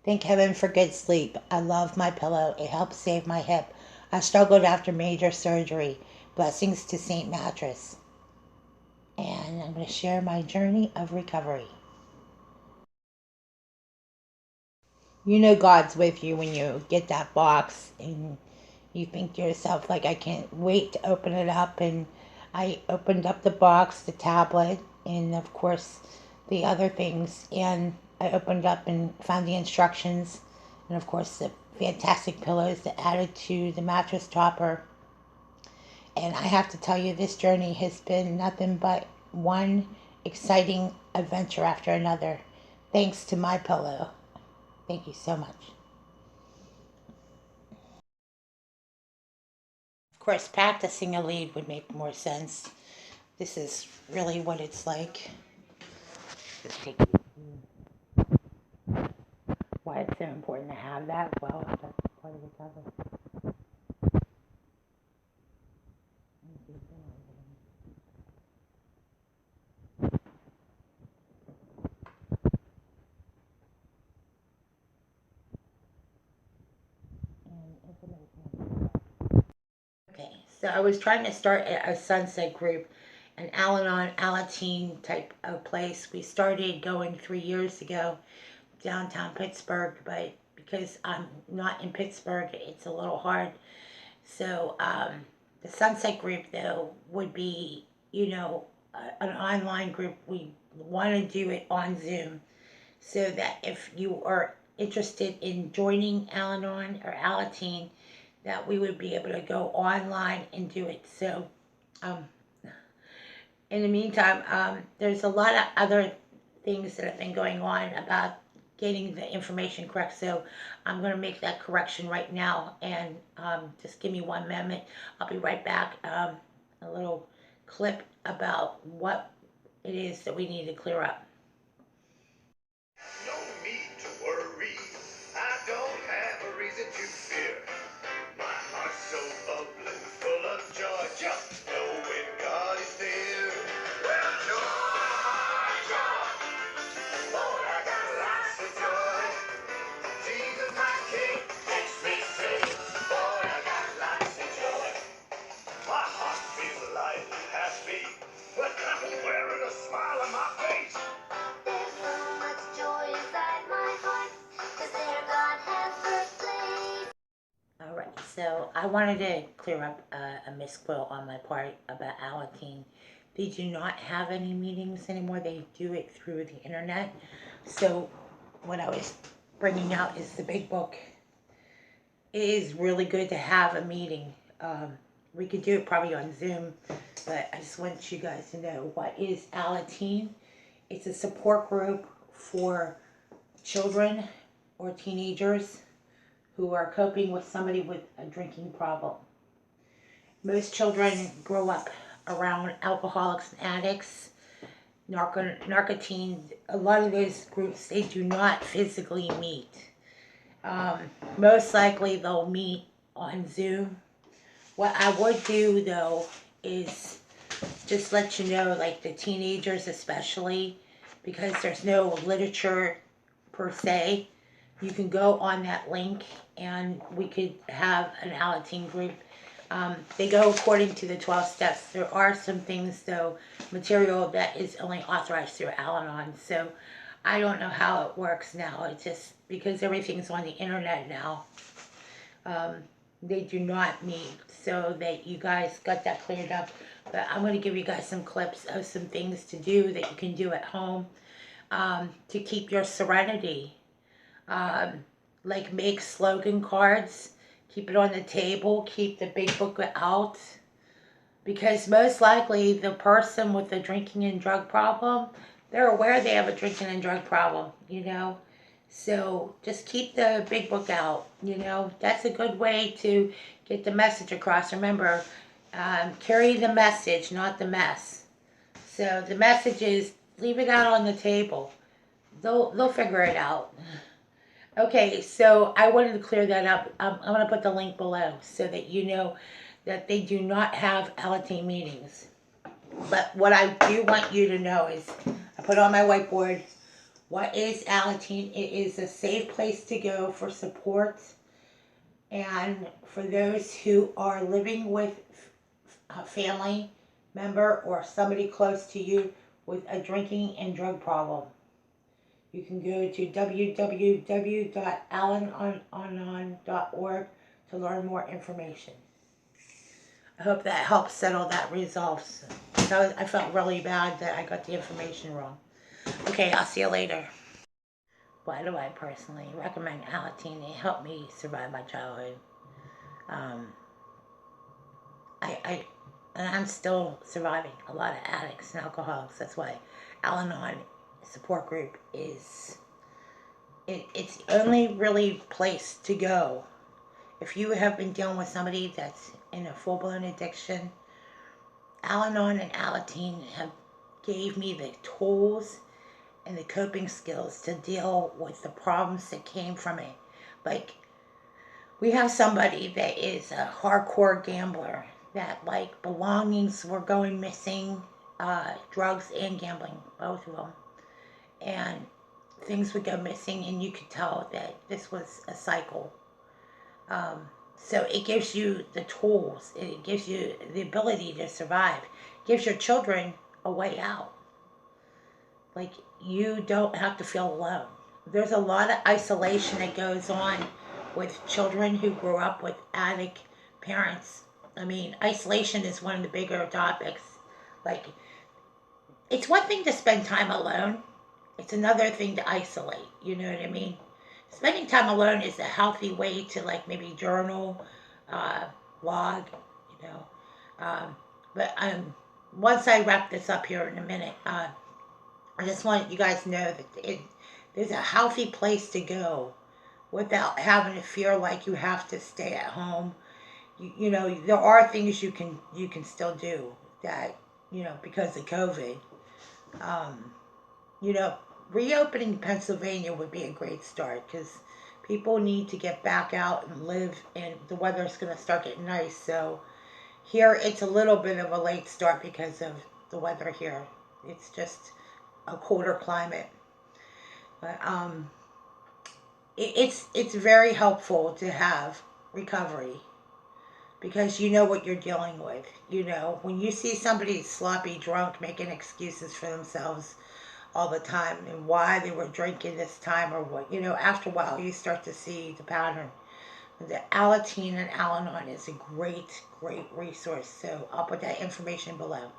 Thank heaven for good sleep. I love my pillow. It helps save my hip. I struggled after major surgery. Blessings to St. Mattress. And I'm going to share my journey of recovery. You know God's with you when you get that box and you think to yourself, like, I can't wait to open it up. And I opened up the box, the tablet, and of course the other things. And I opened up and found the instructions, and of course the fantastic pillows that added to the mattress topper. And I have to tell you, this journey has been nothing but one exciting adventure after another. Thanks to MyPillow. Thank you so much. Of course, practicing a lead would make more sense. This is really what it's like. Just take you why it's so important to have that. Well, that's part of the cover. And information. Okay, so I was trying to start a sunset group, an Al-Anon, Alateen type of place. We started going 3 years ago, downtown Pittsburgh, but because I'm not in Pittsburgh, it's a little hard. So the sunset group, though, would be, an online group. We want to do it on Zoom so that if you are interested in joining Al-Anon or Alateen, that we would be able to go online and do it. So um, in the meantime, there's a lot of other things that have been going on about getting the information correct. So I'm going to make that correction right now. And just give me 1 minute. I'll be right back. A little clip about what it is that we need to clear up. No need to worry. I don't have a reason to fear. My heart's so bubbling, full of joy, just knowing God is there. Well, joy, joy, Lord, I got lots of joy. Jesus, my King, makes me sing. Boy, I got lots of joy. My heart feels light and happy, but I'm wearing a smile on my face. There's so much joy inside my heart, 'cause there God has first place. Alright, so I wanted to clear up a misquote on my part about Alateen. They do not have any meetings anymore. They do it through the internet. So what I was bringing out is the big book. It is really good to have a meeting. We could do it probably on Zoom, but I just want you guys to know what is Alateen. It's a support group for children or teenagers who are coping with somebody with a drinking problem. Most children grow up around alcoholics and addicts, narcoteens. A lot of those groups, they do not physically meet. Most likely they'll meet on Zoom. What I would do, though, is just let you know, like the teenagers especially, because there's no literature per se, you can go on that link and we could have an Alateen group. They go according to the 12 steps. There are some things, though, material that is only authorized through Al-Anon. So I don't know how it works now. It's just because everything's on the internet now. They do not meet, so that you guys got that cleared up. But I'm going to give you guys some clips of some things to do that you can do at home to keep your serenity. Like make slogan cards, keep it on the table, keep the big book out, because most likely the person with the drinking and drug problem, they're aware they have a drinking and drug problem, so just keep the big book out. That's a good way to get the message across. Remember, carry the message, not the mess. So the message is, leave it out on the table. They'll figure it out. Okay, so I wanted to clear that up. I'm going to put the link below so that you know that they do not have Alateen meetings. But what I do want you to know is, I put on my whiteboard What is Alateen? It is a safe place to go for support and for those who are living with a family member or somebody close to you with a drinking and drug problem. You can go to www.alanonon.org to learn more information. I hope that helps settle that resolves. I felt really bad that I got the information wrong. Okay, I'll see you later. Why do I personally recommend Alateen? It helped me survive my childhood. Um, and I'm still surviving a lot of addicts and alcoholics. That's why Al-Anon support group is it's the only really place to go. If you have been dealing with somebody that's in a full-blown addiction, Al-Anon and Alateen have gave me the tools and the coping skills to deal with the problems that came from it. Like, we have somebody that is a hardcore gambler that, like, belongings were going missing, drugs and gambling, both of them. And things would go missing, and you could tell that this was a cycle. So it gives you the tools. It gives you the ability to survive. It gives your children a way out. Like, you don't have to feel alone. There's a lot of isolation that goes on with children who grew up with addict parents. I mean, isolation is one of the bigger topics. Like, it's one thing to spend time alone. It's another thing to isolate. You know what I mean? Spending time alone is a healthy way to, like, maybe journal, log, you know. But once I wrap this up here in a minute, I just want you guys to know that there's a healthy place to go without having to feel like you have to stay at home. You know, there are things you can still do that, you know, because of COVID. You know, reopening Pennsylvania would be a great start because people need to get back out and live, and the weather's going to start getting nice. So here it's a little bit of a late start because of the weather here. It's just a colder climate. But it's very helpful to have recovery because you know what you're dealing with. You know, when you see somebody sloppy drunk making excuses for themselves all the time and why they were drinking this time or what, you know, after a while you start to see the pattern. The Alateen and Al-Anon is a great resource. So I'll put that information below.